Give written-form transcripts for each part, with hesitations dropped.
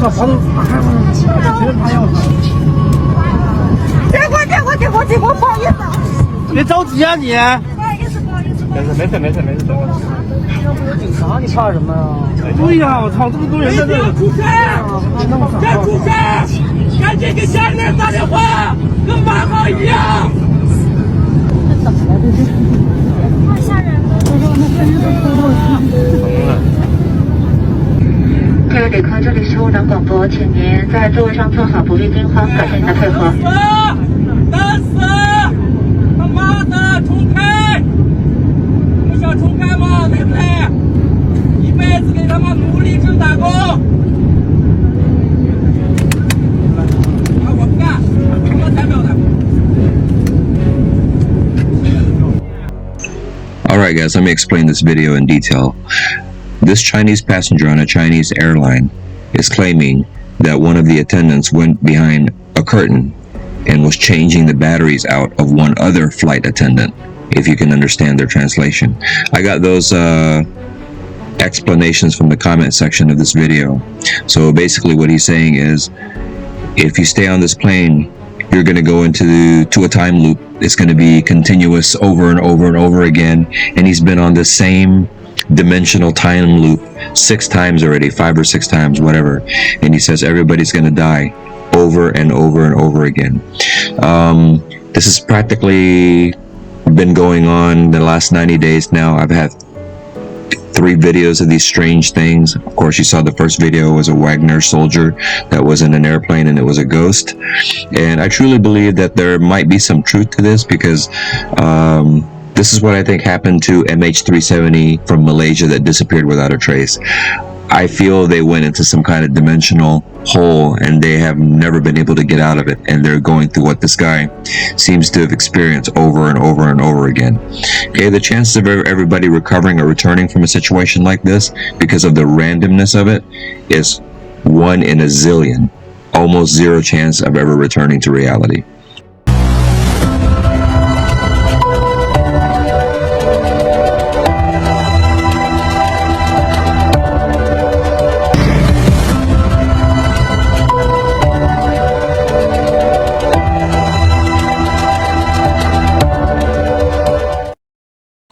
别过，不好意思。别着急啊你。不好意思。没事。要不有警察，你怕什么呀？对呀，我操，这么多人在这里。出声！再出声！赶紧给家里人打电话，跟外号一样。这怎么了？这是？太吓人了！各位旅客，这里是雾能广播，请您在座位上坐好，不必惊慌，感谢您的配合。打死！他妈的，重开！不想重开吗，妹妹？一辈子给他妈努力挣打工。我不干，什么代表的？Alright guys, let me explain this video in detail. This Chinese passenger on a Chinese airline is claiming that one of the attendants went behind a curtain and was changing the batteries out of one other flight attendant, if you can understand their translation. I got those explanations from the comment section of this video. So basically what he's saying is, if you stay on this plane, you're going to go into a time loop. It's going to be continuous over and over again, and he's been on the same dimensional time loop 6 times already, 5 or 6 times, whatever, and he says everybody's going to die over and over again. This has practically been going on the last 90 days now. I've had 3 videos of these strange things. Of course, you saw the first video was a Wagner soldier that was in an airplane and it was a ghost. And I truly believe that there might be some truth to this, because this is what I think happened to MH370 from Malaysia that disappeared without a trace. I feel they went into some kind of dimensional hole and they have never been able to get out of it, and they're going through what this guy seems to have experienced over and over again. Okay, the chances of everybody recovering or returning from a situation like this, because of the randomness of it, is 1 in a zillion. Almost 0 chance of ever returning to reality.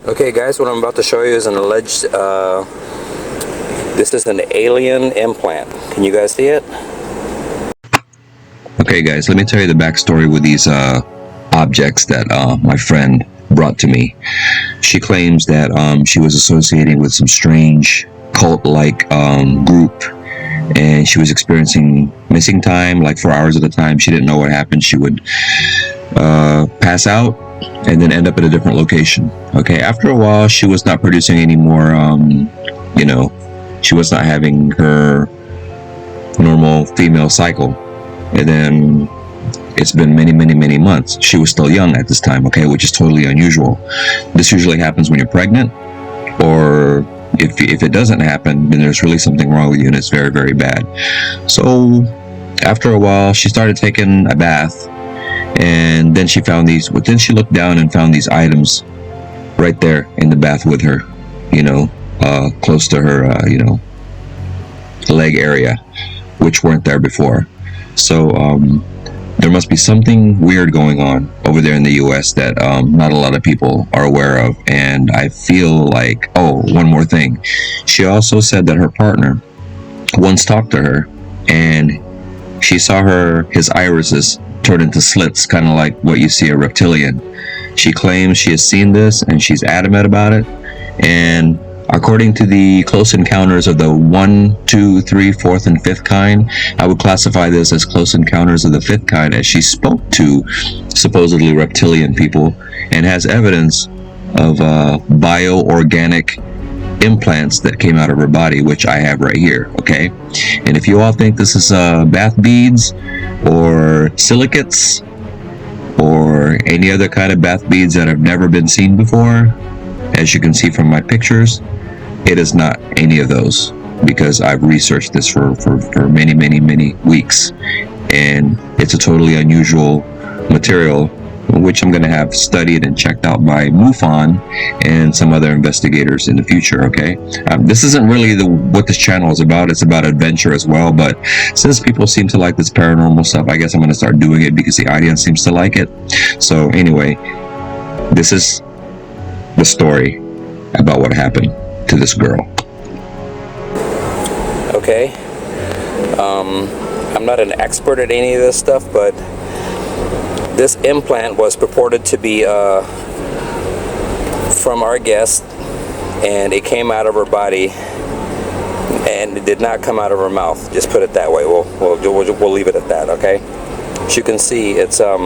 Okay guys, what I'm about to show you is an alleged, this is an alien implant. Can you guys see it? Okay guys, let me tell you the backstory with these objects that my friend brought to me. She claims that she was associating with some strange cult-like group, and she was experiencing missing time, like 4 hours at a time. She didn't know what happened. She would pass out and then end up at a different location. Okay, after a while she was not producing any more, you know, she was not having her normal female cycle, and then it's been many months. She was still young at this time, okay, which is totally unusual. This usually happens when you're pregnant, or if it doesn't happen, then there's really something wrong with you and it's very bad. So after a while she started taking a bath, and then she found these, but then she looked down and found these items right there in the bath with her, you know, close to her, you know, leg area, which weren't there before. So there must be something weird going on over there in the US that not a lot of people are aware of. And I feel like, oh, one more thing. She also said that her partner once talked to her, and she saw his irises turn into slits, kind of like what you see a reptilian. She claims she has seen this and she's adamant about it. And according to the close encounters of the 1, 2, 3, 4th, and 5th kind, I would classify this as close encounters of the 5th kind, as she spoke to supposedly reptilian people and has evidence of bioorganic implants that came out of her body, which I have right here. Okay, and if you all think this is bath beads or silicates or any other kind of bath beads that have never been seen before, as you can see from my pictures, it is not any of those, because I've researched this for many weeks, and it's a totally unusual material which I'm going to have studied and checked out by MUFON and some other investigators in the future. Okay, this isn't really what this channel is about. It's about adventure as well, but since people seem to like this paranormal stuff, I guess I'm going to start doing it because the audience seems to like it. So anyway, this is the story about what happened to this girl. Okay, I'm not an expert at any of this stuff, but this implant was purported to be from our guest, and it came out of her body, and it did not come out of her mouth. Just put it that way. We'll leave it at that. Okay. As you can see, it's a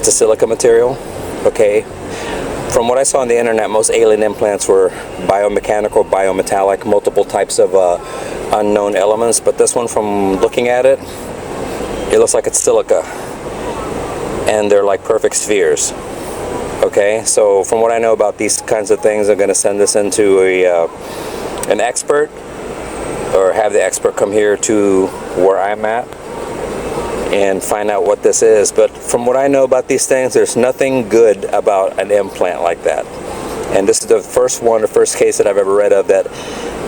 silica material. Okay. From what I saw on the internet, most alien implants were biomechanical, biometallic, multiple types of unknown elements. But this one, from looking at it, it looks like it's silica, and they're like perfect spheres. Okay, so from what I know about these kinds of things, I'm going to send this into an expert, or have the expert come here to where I'm at and find out what this is. But from what I know about these things, there's nothing good about an implant like that. And this is the first case that I've ever read of that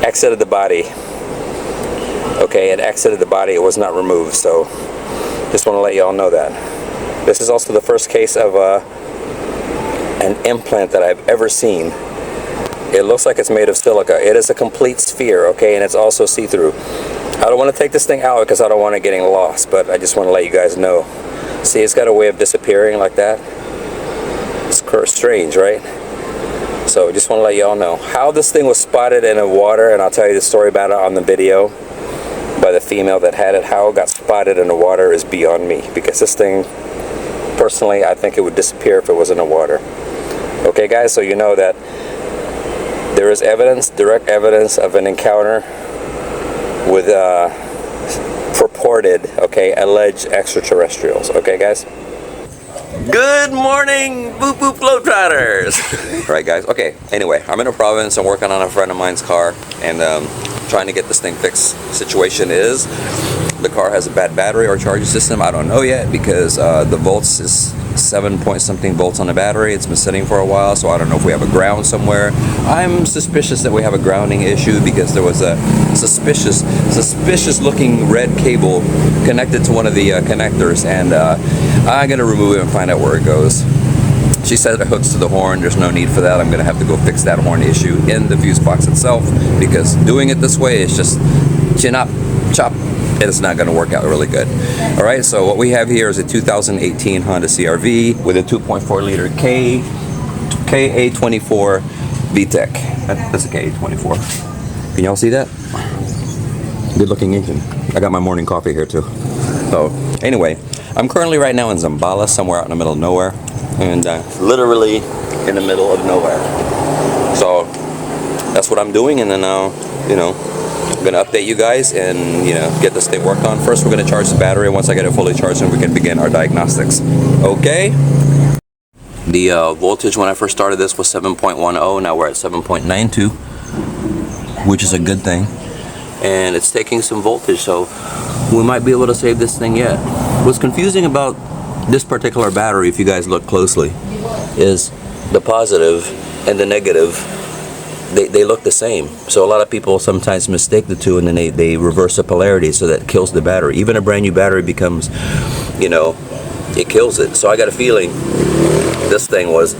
exited the body. Okay, it exited the body, it was not removed. So just want to let you all know that. This is also the first case of an implant that I've ever seen. It looks like it's made of silica. It is a complete sphere, okay, and it's also see-through. I don't want to take this thing out because I don't want it getting lost, but I just want to let you guys know. See, it's got a way of disappearing like that. It's strange, right? So just want to let you all know how this thing was spotted in the water, and I'll tell you the story about it on the video by the female that had it. How it got spotted in the water is beyond me, because this thing, personally, I think it would disappear if it was in the water. Okay, guys, so you know that there is evidence, direct evidence of an encounter with purported, okay, alleged extraterrestrials. Okay, guys? Good morning, boop boop Globetrotters! Right, guys, okay, anyway, I'm in a province. I'm working on a friend of mine's car, and trying to get this thing fixed. Situation is, the car has a bad battery or charging system. I don't know yet, because the volts is 7 point something volts on the battery. It's been sitting for a while, so I don't know if we have a ground somewhere. I'm suspicious that we have a grounding issue, because there was a suspicious looking red cable connected to one of the connectors, and I'm gonna remove it and find out where it goes. She said it hooks to the horn. There's no need for that. I'm gonna have to go fix that horn issue in the fuse box itself, because doing it this way is just chin up, chop. It's not going to work out really good. All right, so what we have here is a 2018 Honda CRV with a 2.4 liter KA24 VTEC. That's a KA24. Can y'all see that? Good looking engine. I got my morning coffee here too. So anyway, I'm currently right now in Zambala, somewhere out in the middle of nowhere, and literally in the middle of nowhere. So that's what I'm doing, and then you know, I'm gonna update you guys and, you know, get this thing worked on. First, we're gonna charge the battery. Once I get it fully charged, then we can begin our diagnostics. Okay. The voltage when I first started this was 7.10. Now we're at 7.92, which is a good thing. And it's taking some voltage, so we might be able to save this thing yet. What's confusing about this particular battery, if you guys look closely, is the positive and the negative. They look the same. So a lot of people sometimes mistake the two, and then they reverse the polarity, so that kills the battery. Even a brand new battery becomes, you know, it kills it. So I got a feeling this thing was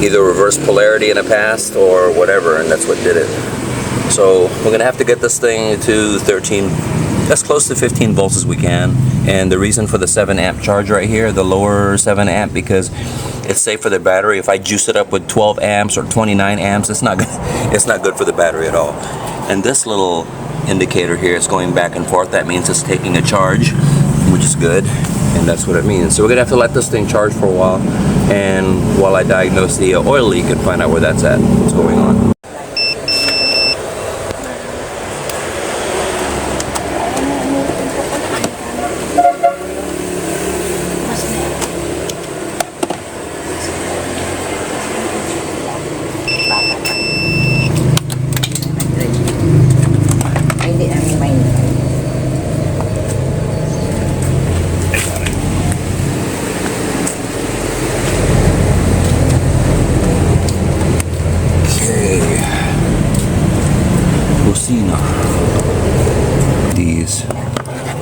either reverse polarity in the past or whatever, and that's what did it. So we're gonna have to get this thing to 13, as close to 15 volts as we can. And the reason for the 7 amp charge right here, the lower 7 amp, because it's safe for the battery. If I juice it up with 12 amps or 29 amps, it's not good for the battery at all. And this little indicator here is going back and forth. That means it's taking a charge, which is good, and that's what it means. So we're gonna have to let this thing charge for a while, and while I diagnose the oil leak and find out where that's at, what's going on.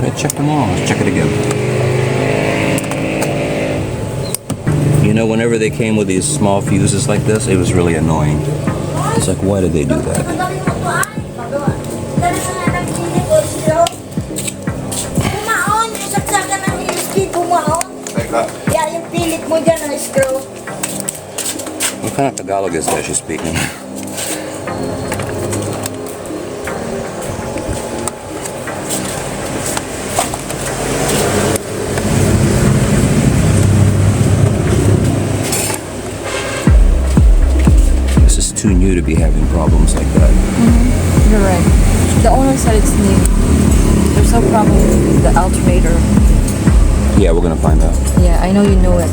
I checked them all. Let's check it again. You know, whenever they came with these small fuses like this, it was really annoying. It's like, why did they do that? What kind of Tagalog is that she's speaking? This is too new to be having problems like that. You're right. The owner said it's new. There's no problem with the alternator. Yeah, we're gonna find out. Yeah, I know you know it.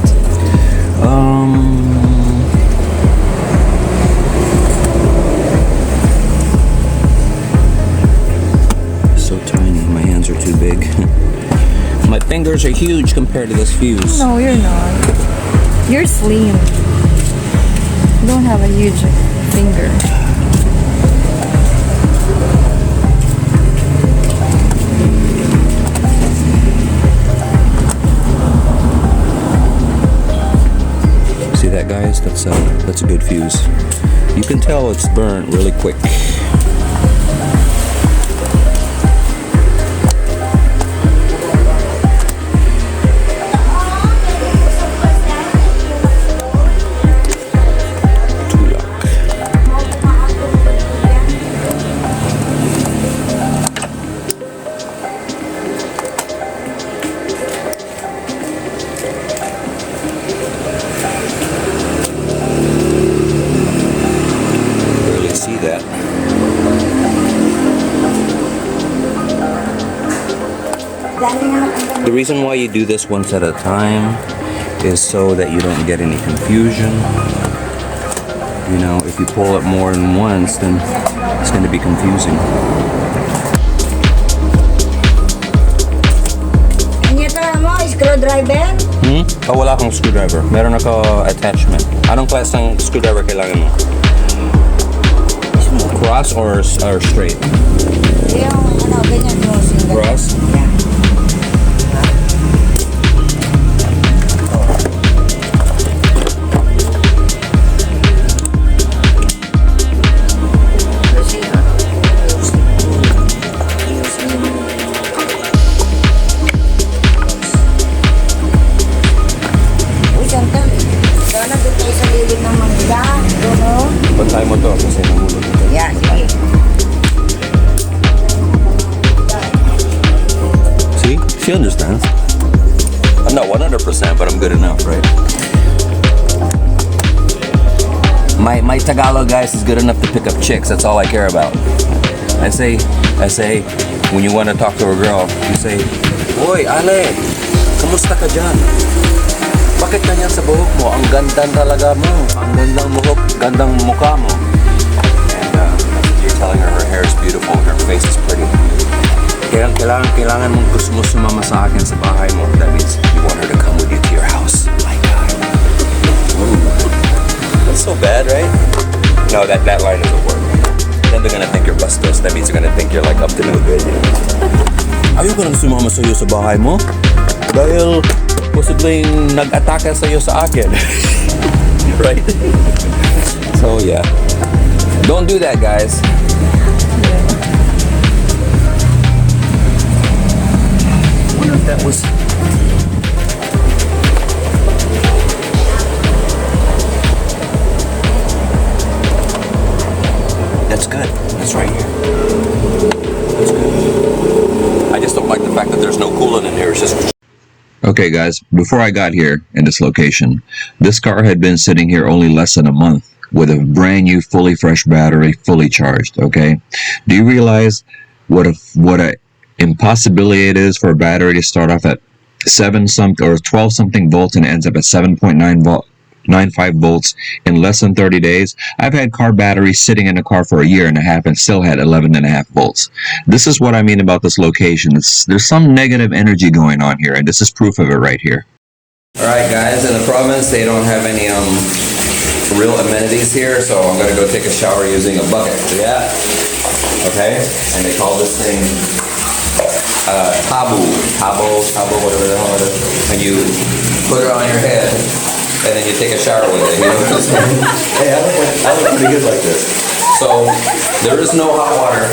So tiny. My hands are too big. My fingers are huge compared to this fuse. No, you're not. You're slim. You don't have a huge finger. See that, guys? That's a good fuse. You can tell it's burnt really quick. See that. The reason why you do this once at a time is so that you don't get any confusion. You know, if you pull it more than once, then it's going to be confusing. Screwdriver? Oh, wala akong screwdriver. Meron ako attachment. Anong klaseng screwdriver kailangan mo? Cross or straight? Yung ganyan mo. Cross? Yeah. Pantay mo to kasi nahulog ito. Yeah, sige. See? She understands. I'm not 100%, but I'm good enough, right? My Tagalog, guys, is good enough to pick up chicks. That's all I care about. I say, when you want to talk to a girl, you say, "Oy, Ale, kamusta ka dyan? Bakit ganyan sa buhok mo? Ang ganda talaga mo. Ang gandang buhok, gandang mukha mo." And you're telling her her hair is beautiful, her face is pretty. Kailangan mong gusto mo sumama sa akin sa bahay mo. That means you want her to come with you to your house. My God. Ooh. That's so bad, right? No, that line doesn't work. Then they're gonna think you're bastos. That means they're gonna think you're like up to no good. You know? Ayoko nang sumama sa'yo sa bahay mo. Dahil posibleng nag-atake sa'yo sa akin. Right? So yeah. Don't do that, guys. I wonder if that was... That's good. That's right here. That's good. I just don't like the fact that there's no coolant in here. It's just... Okay guys, before I got here in this location, this car had been sitting here only less than a month with a brand new fully fresh battery, fully charged, okay? Do you realize what a impossibility it is for a battery to start off at 7 something or 12 something volts and ends up at 7.95 volts in less than 30 days? I've had car batteries sitting in the car for a year and a half and still had 11.5 volts. This is what I mean about this location. There's some negative energy going on here, and this is proof of it right here. Alright guys, in the province they don't have any real amenities here, so I'm gonna go take a shower using a bucket. See that? Okay? And they call this thing tabo, whatever the hell it is, and you put it on your head, and then you take a shower with it. You know what I'm saying? Hey, I look pretty good like this. So there is no hot water,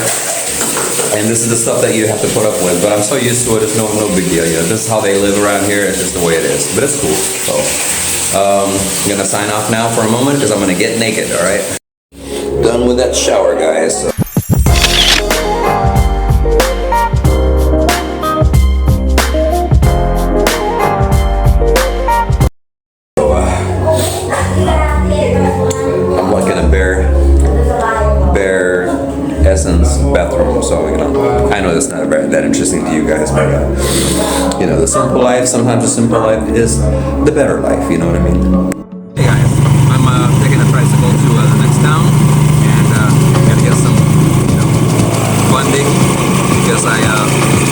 and this is the stuff that you have to put up with. But I'm so used to it, it's no big deal. You know, this is how they live around here. It's just the way it is. But it's cool. So I'm gonna sign off now for a moment because I'm gonna get naked. All right. Done with that shower, guys. I'm like in a bare essence bathroom, so you know, I know that's not that interesting to you guys, but you know, the simple life, sometimes the simple life is the better life, you know what I mean? Hey guys, I'm taking a tricycle to the next town, and gotta get some, you know, funding, because I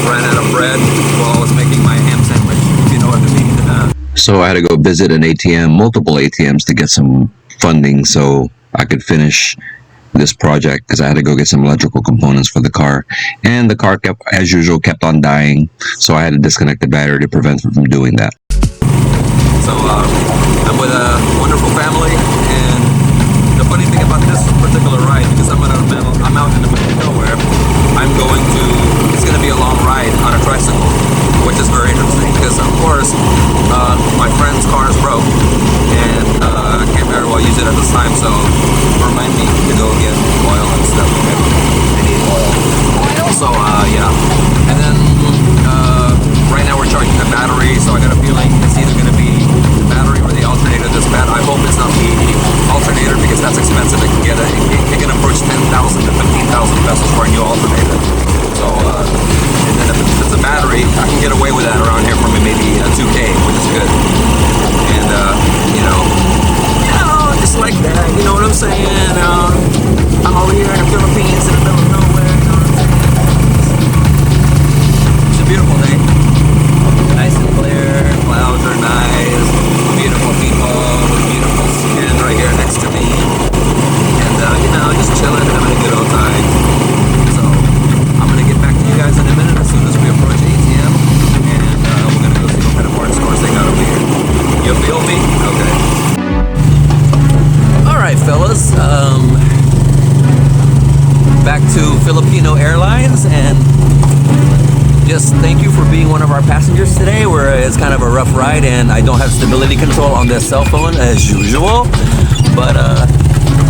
ran out of bread while I was making my ham sandwich, if you know what I mean. So I had to go visit an ATM, multiple ATMs, to get some funding so I could finish this project, because I had to go get some electrical components for the car, and the car kept, as usual, kept on dying, so I had to disconnect the battery to prevent it from doing that. So I'm with a wonderful family, and the funny thing about this particular ride, because I'm out in the middle of nowhere, it's going to be a long ride on a tricycle, which is very interesting, because of course my friend's car is broke, and I can't very well use it at this time, so remind me to go get oil and stuff. I need oil. So yeah, and then right now we're charging the battery, so I got a feeling it's either going to be the battery or the alternator that's bad. I hope it's not the alternator, because that's expensive. It can approach 10,000 to 15,000 pesos for a new alternator. So and then if it's a battery, I can get away with that around here for maybe 2K, which is good. And you know, just like that, you know what I'm saying? I'm over here in the Philippines in the middle of nowhere, you know what I'm saying? It's a beautiful day. Nice and clear, clouds are nice, beautiful people, beautiful skin right here next to me. And you know, just chilling, having a good old time. So I'm gonna get back to you guys in a minute as soon as we approach ATM, and we're gonna go see what kind of parts stores they got over here. You feel me? Okay. Alright fellas, back to Filipino Airlines, and just thank you for being one of our passengers today. It's kind of a rough ride, and I don't have stability control on this cell phone as usual, but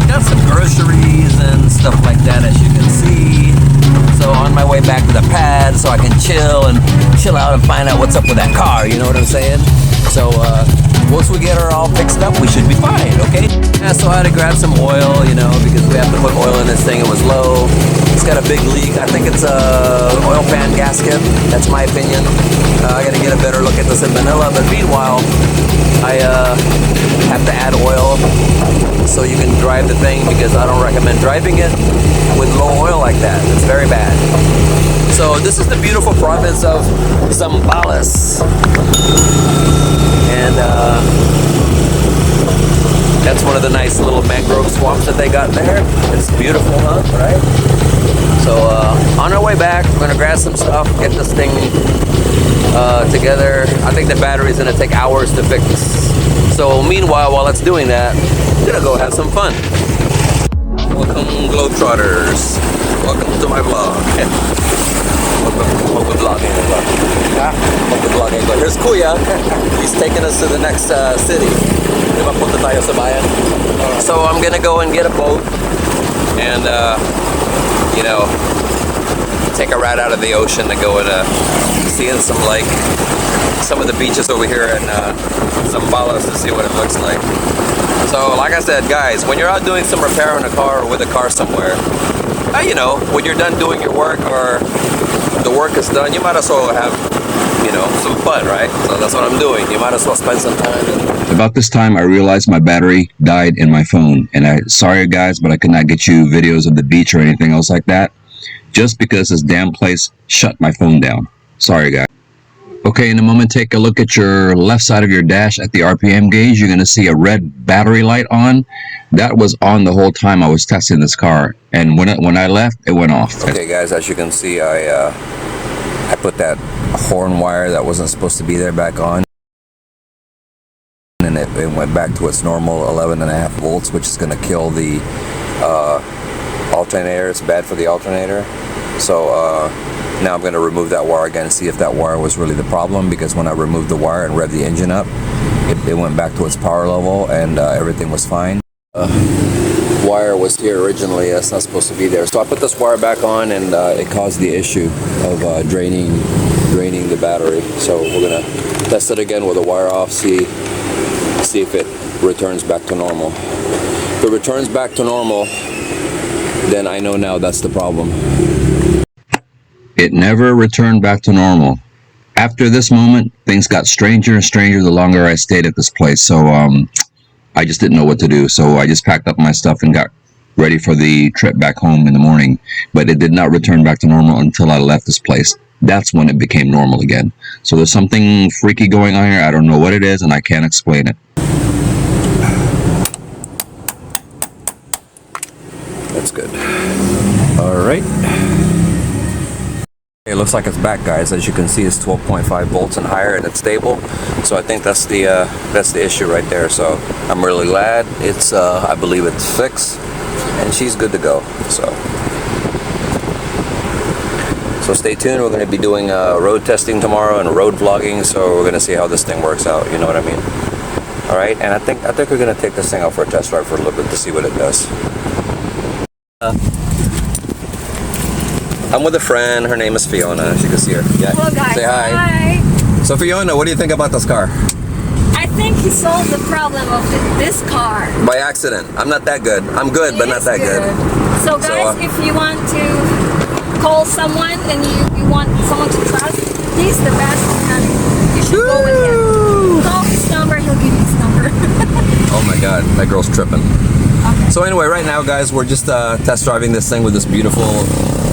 got some groceries and stuff like that, as you can see. So on my way back to the pad, so I can chill out and find out what's up with that car, you know what I'm saying? So once we get her all fixed up, we should be fine, okay? Yeah, so I had to grab some oil, you know, because we have to put oil in this thing. It was low. It's got a big leak. I think it's a oil pan gasket. That's my opinion. I got to get a better look at this in Manila. But meanwhile, I have to add oil so you can drive the thing, because I don't recommend driving it with low oil like that. It's very bad. So this is the beautiful province of Zambales. And that's one of the nice little mangrove swamps that they got there. It's beautiful, huh? Right? So on our way back, we're gonna grab some stuff, get this thing together. I think the battery's gonna take hours to fix. So meanwhile, while it's doing that, I'm gonna go have some fun. Welcome, Globetrotters. Welcome to my vlog. Magpa-vlogging ko. Magpa-vlogging ko. Here's Kuya. He's taking us to the next city. Diba punta tayo sa bayan? So I'm gonna go and get a boat and you know, take a ride out of the ocean to go and see some of the beaches over here in Zambales to see what it looks like. So like I said, guys, when you're out doing some repair on a car or with a car somewhere, you know, when you're done doing your work or the work is done, you might as well have, you know, some fun, right? So that's what I'm doing. You might as well spend some time. About this time, I realized my battery died in my phone, and sorry guys, but I could not get you videos of the beach or anything else like that, just because this damn place shut my phone down. Sorry guys. Okay, in a moment, take a look at your left side of your dash at the RPM gauge. You're going to see a red battery light on. That was on the whole time I was testing this car, and when I left, it went off. Okay guys, as you can see, I I put that horn wire that wasn't supposed to be there back on, and it went back to its normal 11.5 volts, which is going to kill the alternator. It's bad for the alternator. So now I'm going to remove that wire again and see if that wire was really the problem, because when I removed the wire and revved the engine up, it went back to its power level, and everything was fine. Wire was here originally. That's not supposed to be there. So I put this wire back on, and it caused the issue of draining the battery. So we're gonna test it again with the wire off, see if it returns back to normal. If it returns back to normal, then I know now that's the problem. It never returned back to normal. After this moment, things got stranger and stranger the longer I stayed at this place. So I just didn't know what to do. So I just packed up my stuff and got ready for the trip back home in the morning. But it did not return back to normal until I left this place. That's when it became normal again. So there's something freaky going on here. I don't know what it is, and I can't explain it. That's good. All right. It looks like it's back, guys. As you can see, it's 12.5 volts and higher, and it's stable. So I think that's the issue right there. So I'm really glad it's I believe it's fixed, and she's good to go. So stay tuned. We're going to be doing road testing tomorrow and road vlogging. So we're going to see how this thing works out. You know what I mean? All right. And I think we're going to take this thing out for a test drive for a little bit to see what it does. I'm with a friend. Her name is Fiona. As you can see her. Yeah. Hello guys. Say hi. Hi. So Fiona, what do you think about this car? I think he solved the problem of this car. By accident. I'm not that good. I'm good, but not that good. So guys, if you want to call someone and you want someone to trust, he's the best mechanic. You should go with him. Call his number, he'll give you his number. Oh my god, that girl's tripping. Okay. So anyway, right now guys, we're just test driving this thing with this beautiful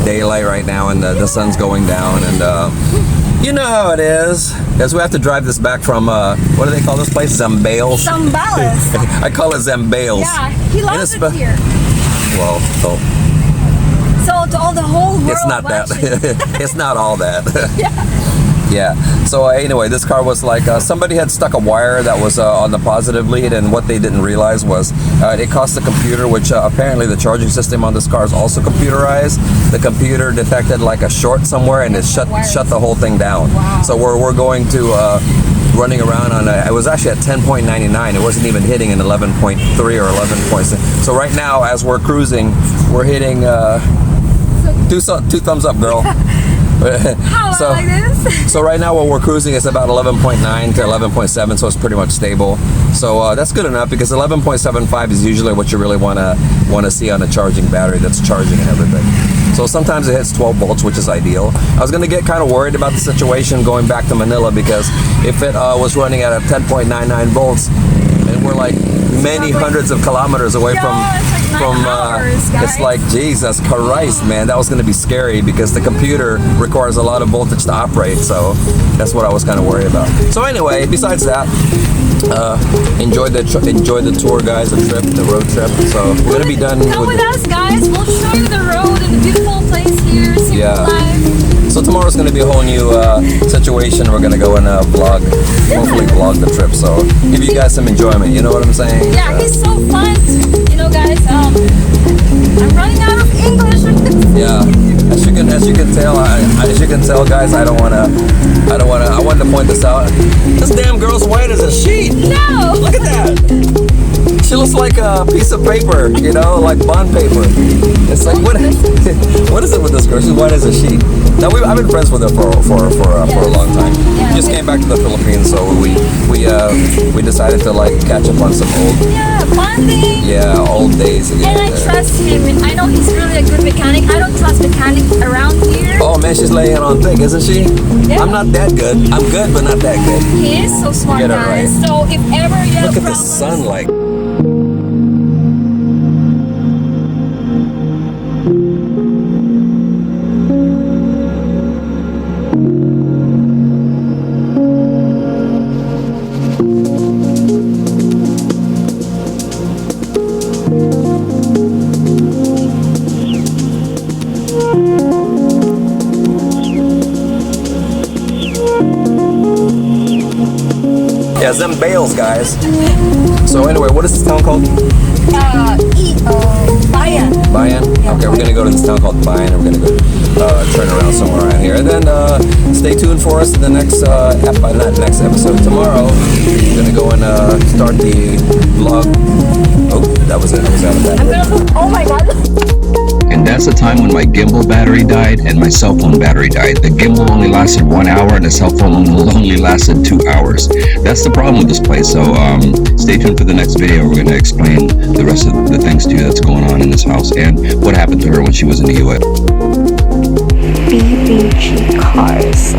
daylight right now, and the sun's going down, and you know how it is, because we have to drive this back from what do they call this place? Zambales? Zambales. I call it Zambales. Yeah, he loves it here. Well, So to all the whole world it's not watching. that. It's not all that. Yeah. Yeah. So anyway, this car was like somebody had stuck a wire that was on the positive lead, and what they didn't realize was it caused the computer, which apparently the charging system on this car is also computerized. The computer detected like a short somewhere, and it shut the whole thing down. Wow. So we're going to running around on it was actually at 10.99. It wasn't even hitting an 11.3 or 11.6. So right now, as we're cruising, we're hitting two thumbs up, girl. How like this? So right now what we're cruising is about 11.9 to 11.7, so it's pretty much stable. So that's good enough, because 11.75 is usually what you really want to see on a charging battery that's charging and everything. So sometimes it hits 12 volts, which is ideal. I was going to get kind of worried about the situation going back to Manila, because if it was running at a 10.99 volts, and we're like many hundreds of kilometers away from it's like Jesus Christ, man, that was going to be scary, because the computer requires a lot of voltage to operate. So that's what I was kind of worried about. So anyway, besides that, enjoy the tour, guys, the trip, the road trip. So we're gonna be done. Come with us, guys. We'll show you the road and the beautiful place here. Simple life. So tomorrow's gonna be a whole new situation. We're gonna go and hopefully vlog the trip. So give you guys some enjoyment. You know what I'm saying? Yeah, he's so fun. You know, guys. I'm running out of English. Yeah. As you can tell, guys, I wanted to point this out. This damn girl's white as a sheet. No. Look at that. She looks like a piece of paper, you know, like bond paper. It's like, what is it with this girl? She's white as a sheet. Now I've been friends with her for a long time. Yeah, Just came back to the Philippines, so we decided to like catch up on some old bonding. Yeah, old days again. And I trust him, and I know he's really a good mechanic. I don't trust mechanics around here. Oh man, she's laying on thick, isn't she? Yeah. I'm not that good. I'm good, but not that good. He is so smart, Get it guys. right. So if ever you have Look at the problems, sunlight. has them bales, guys. So anyway, what is this town called? Bayan. Bayan? Okay, we're gonna go to this town called Bayan, and we're gonna go turn around somewhere around here. And then stay tuned for us in the next, not next episode, tomorrow. We're gonna go and start the vlog. Oh, that was it. I was out of that. I'm gonna. Oh my god. And that's the time when my gimbal battery died and my cell phone battery died. The gimbal only lasted 1 hour and the cell phone only lasted 2 hours. That's the problem with this place. So stay tuned for the next video. We're going to explain the rest of the things to you that's going on in this house and what happened to her when she was in the US. BBG cars.